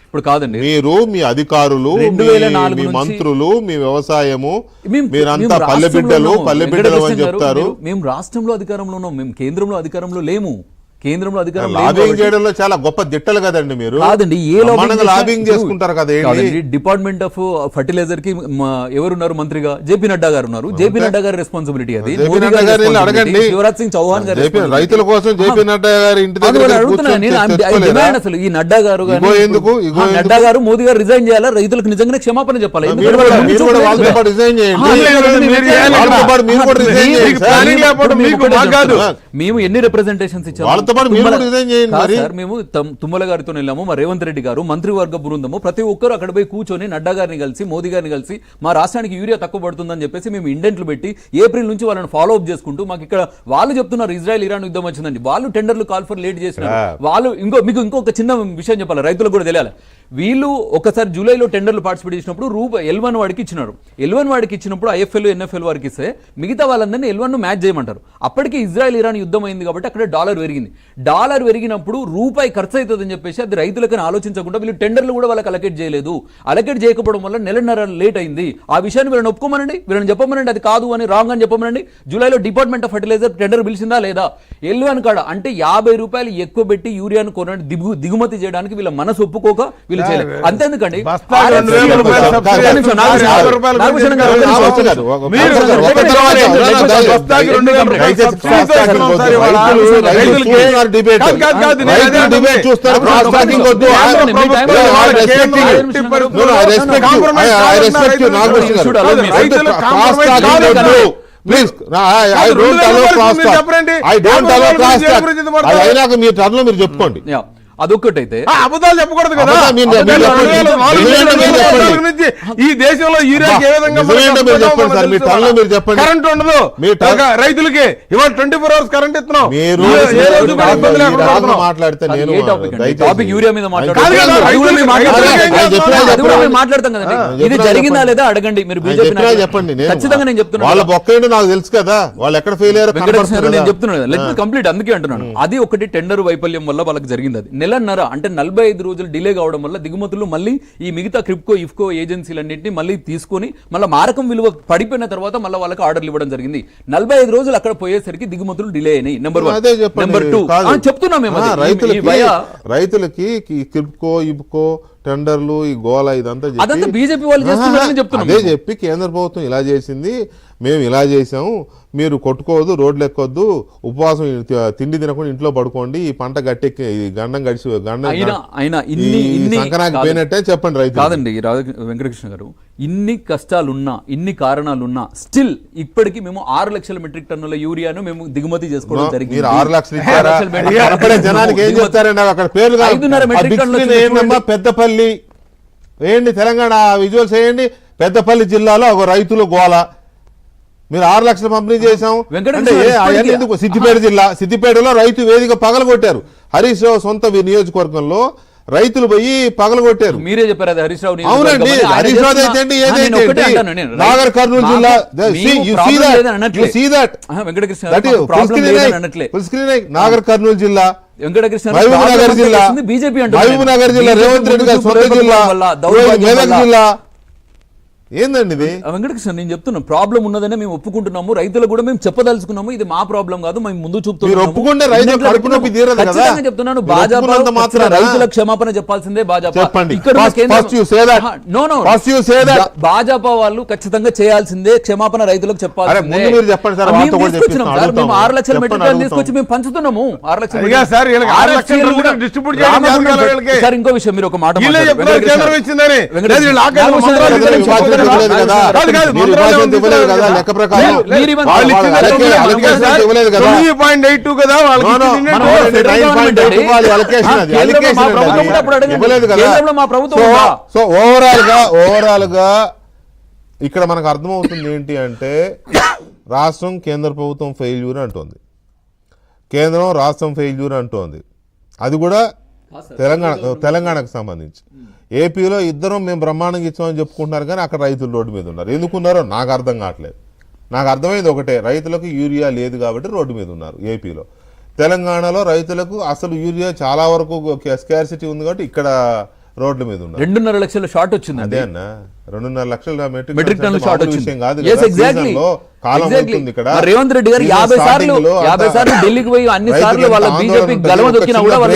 ఇప్పుడు కాదండి, మీరు మీ అధికారులు, మీ మంత్రులు, మీ వ్యవసాయము, మీరంతా పల్లె బిడ్డలు అని చెప్తారు. మేము రాష్ట్రంలో అధికారంలో ఉన్నాం, మేము కేంద్రంలో అధికారంలో లేము. కేంద్రంలో అధికారం లాబింగ్ చేయడంలో చాలా గొప్ప దిట్టలు కదండి మీరు. కాదండి, లాబింగ్ చేసుకుంటారు కదా. డిపార్ట్మెంట్ ఆఫ్ ఫర్టిలైజర్ కి ఎవరున్నారు మంత్రిగా? జేపీ నడ్డా గారు ఉన్నారు. జేపీ నడ్డా గారి రెస్పాన్సిబిలిటీ అది. అడగండి, శివరాజ్ సింగ్ చౌహాన్ గారు రైతుల కోసం జేపీ నడ్డా గారు ఇంటి దగ్గర అసలు ఈ నడ్డా గారు ఎందుకు నడ్డా గారు మోదీ గారు రిజైన్ చేయాలా? రైతులకు నిజంగానే క్షమాపణ చెప్పాలి. మేము ఎన్ని రిప్రజెంటేషన్స్ ఇచ్చాము? మేము తుమ్మల గారితో వెళ్ళాము, మా రేవంత్ రెడ్డి గారు, మంత్రివర్గ బృందము, ప్రతి ఒక్కరు అక్కడ పోయి కూర్చొని నడ్డా గారిని కలిసి, మోదీ గారిని కలిసి, మా రాష్ట్రానికి యూరియా తక్కువ పడుతుందని చెప్పేసి మేము ఇండెంట్లు పెట్టి ఏప్రిల్ నుంచి వాళ్ళని ఫాలో అప్ చేసుకుంటూ, మాకు ఇక్కడ వాళ్ళు చెప్తున్నారు ఇజ్రాయెల్ ఇరాన్ యుద్ధం వచ్చిందండి, వాళ్ళు టెండర్లు కాల్ ఫర్ లేట్ చేసినారు. వాళ్ళు మీకు ఇంకొక చిన్న విషయం చెప్పాలి, రైతులకు కూడా తెలియాలి. వీళ్ళు ఒకసారి జూలైలో టెండర్లు పార్టిసిపేట్ చేసినప్పుడు L1 వాడికి ఇచ్చినారు. L1 వాడికి ఇచ్చినప్పుడు IFL NFL వారికి ఇస్తే మిగతా వాళ్ళందరినీ L1 మ్యాచ్ చేయమంటారు. అప్పటికి ఇజ్రాయెల్ ఇరాన్ యుద్ధం అయింది కాబట్టి అక్కడ డాలర్ పెరిగింది. డాలర్ పెరిగినప్పుడు రూపాయి ఖర్చు అవుతుందని చెప్పేసి అది రైతులకని ఆలోచించకుండా వీళ్ళు టెండర్లు కూడా వాళ్ళకి అలకేట్ చేయలేదు. అలకేట్ చేయకపోవడం వల్ల నెలన్నర లేట్ అయింది. ఆ విషయాన్ని వీళ్ళని ఒప్పుకోమనండి, వీళ్ళని చెప్పమనండి, అది కాదు అని రాంగ్ అని చెప్పమనండి. జూలైలో డిపార్ట్మెంట్ ఆఫ్ ఫర్టిలైజర్ టెండర్ పిలిచిందా లేదా? L1 కాడ అంటే 50 రూపాయలు ఎక్కువ పెట్టి యూరియాను కొనండి దిగుమతి చేయడానికి వీళ్ళ మనసు ఒప్పుకోక వీళ్ళు చేయలేదు. అంతేందుకండి, ప్లీజ్, అయినాక మీ టర్న్ లో మీరు చెప్పుకోండి. అదొక్కటైతే అబద్ధాలు చెప్పకూడదు కదా. ఈ దేశంలో కరెంట్ ఉండదు రైతులకి. ఇవాళ 24 hours కరెంట్ ఇస్తున్నాం. మాట్లాడితే మాట్లాడతాం కదండి, ఇది జరిగిందా లేదా అడగండి. మీరు చెప్పండి, ఖచ్చితంగా నేను చెప్తున్నాను. వాళ్ళ బొక్క నాకు తెలుసు కదా, వాళ్ళు ఎక్కడ ఫెయిల్ అయ్యారు నేను చెప్తున్నాను. లెట్ మీ కంప్లీట్, అందుకే అంటున్నాను. అది ఒకటి టెండర్ వైఫల్యం వల్ల వాళ్ళకి జరిగింది. అది నెలన్నర అంటే 45 రోజులు డిలే కావడం వల్ల దిగుమతులు మళ్ళీ ఈ మిగతా క్రిప్కో ఇఫ్కో ఏజెన్సీలన్నింటినీ మళ్ళీ తీసుకొని మళ్ళీ మారకం విలువ పడిపోయిన తర్వాత మళ్ళీ వాళ్ళకి ఆర్డర్లు ఇవ్వడం జరిగింది. 45 రోజులు అక్కడ పోయేసరికి దిగుమతులు డిలే అయినాయి. నెంబర్ 1. నెంబర్ 2 చెప్తున్నాం మేము, రైతులకి క్రిప్కో ఇఫ్కో టెండర్లు ఈ గోల ఇదంతా బీజేపీ వాళ్ళు చేస్తున్నారని చెప్తున్నారు. అదే చెప్పి కేంద్ర ప్రభుత్వం ఇలా చేసింది, మేము ఇలా చేసాము, మీరు కొట్టుకోవద్దు, రోడ్లు ఎక్కొద్దు, ఉపవాసం తిండి తినకుండా ఇంట్లో పడుకోండి, ఈ పంట గట్టెక్కి గండం గడిచి సంక్రాంతి పోయినట్టే చెప్పండి రైతు. కాదండి వెంకటకృష్ణ గారు, ఇన్ని కష్టాలున్నా, ఇన్ని కారణాలున్నా స్టిల్ ఇప్పటికీ మేము 6 లక్షల మెట్రిక్ టన్నుల యూరియాను మేము దిగుమతి చేసుకోవడం జరిగింది. 6 లక్షలు ఇచ్చారా? జనానికి ఏం చెప్తారండి అక్కడ పేర్లు? 5.5 మెట్రిక్ టన్నుల పెద్దపల్లి వేయండి, తెలంగాణ విజువల్స్ వేయండి. పెద్దపల్లి జిల్లాలో ఒక రైతులు గోల, మీరు 6 లక్షలు పంపిణీ చేశాం అంటే సిద్దిపేట జిల్లా, సిద్దిపేటలో రైతు వేదిక పగలగొట్టారు. హరీష్ రావు సొంత ఏనియోజకవర్గంలో రైతులు పోయి పగలగొట్టారు. మీరే చెప్పారు అది హరీష్ రావు. అవునండి, హరీష్ రావు అయితే నాగర్ కర్నూలు జిల్లా, నాగర్ కర్నూలు జిల్లా, మహబూబ్ నగర్ జిల్లా, మహబూబ్ నగర్ జిల్లా, రేవంత్ రెడ్డి గారి సొంత జిల్లా, మెదక్ జిల్లా. ఏందండి ఇది? వెంకటకృష్ణ, నేను చెప్తున్నాను ప్రాబ్లం ఉన్నదనే మేము ఒప్పుకుంటున్నాము. రైతులు కూడా మేము చెప్పదలుచుకున్నాము, ఇది మా ప్రాబ్లం కాదు, మేము ముందు చూపుతున్నాము. చెప్తున్నాను, భాజపా రైతుల క్షమాపణ చెప్పాల్సిందే. భాజపా భాజపా వాళ్ళు ఖచ్చితంగా చేయాల్సిందే, క్షమాపణ రైతులకు చెప్పాల్సిందే. 6 లక్షల మెట్రిక్ టన్ తీసుకొచ్చి మేము పంచుతున్నాము. 6 లక్షల సార్, ఇంకో విషయం, మీరు ఒక మాట లెక్క ప్రకారం ఓవరాల్ గా ఇక్కడ మనకు అర్థమవుతుంది ఏంటి అంటే, రాష్ట్రం కేంద్ర ప్రభుత్వం ఫెయిల్యూర్ అంటోంది, కేంద్రం రాష్ట్రం ఫెయిల్యూర్ అంటోంది. అది కూడా తెలంగాణకు సంబంధించి. ఏపీలో ఇద్దరం మేము బ్రహ్మాండంగా ఇచ్చామని చెప్పుకుంటున్నారు, కానీ అక్కడ రైతులు రోడ్డు మీద ఉన్నారు. ఎందుకున్నారో నాకు అర్థం కావట్లేదు. నాకు అర్థమైంది ఒకటే, రైతులకు యూరియా లేదు కాబట్టి రోడ్డు మీద ఉన్నారు ఏపీలో. తెలంగాణలో రైతులకు అసలు యూరియా చాలా వరకు స్కార్సిటీ ఉంది కాబట్టి ఇక్కడ రోడ్ల మీద ఉన్నారు. 2.5 లక్షల షార్ట్ వచ్చింది. అదే అన్న 2.5 లక్షల మెట్రిక్ టన్నుల షార్ట్ వచ్చింది. విషయం కాదు Yes, కదా. exactly. సీజన్లో కాలం Exactly. అవుతుంది ఇక్కడ. మరి రేవంత్ రెడ్డి గారు సీజన్ 50 సార్లు స్టార్టింగ్లో అంతా ఢిల్లీకి పోయి అన్ని సార్లు రైతులంతా వాళ్ళ ఆందోళన బీజేపీ ఉంటుంది. గలమ ఒక దొక్కినా చిన్న కూడా వాళ్ళు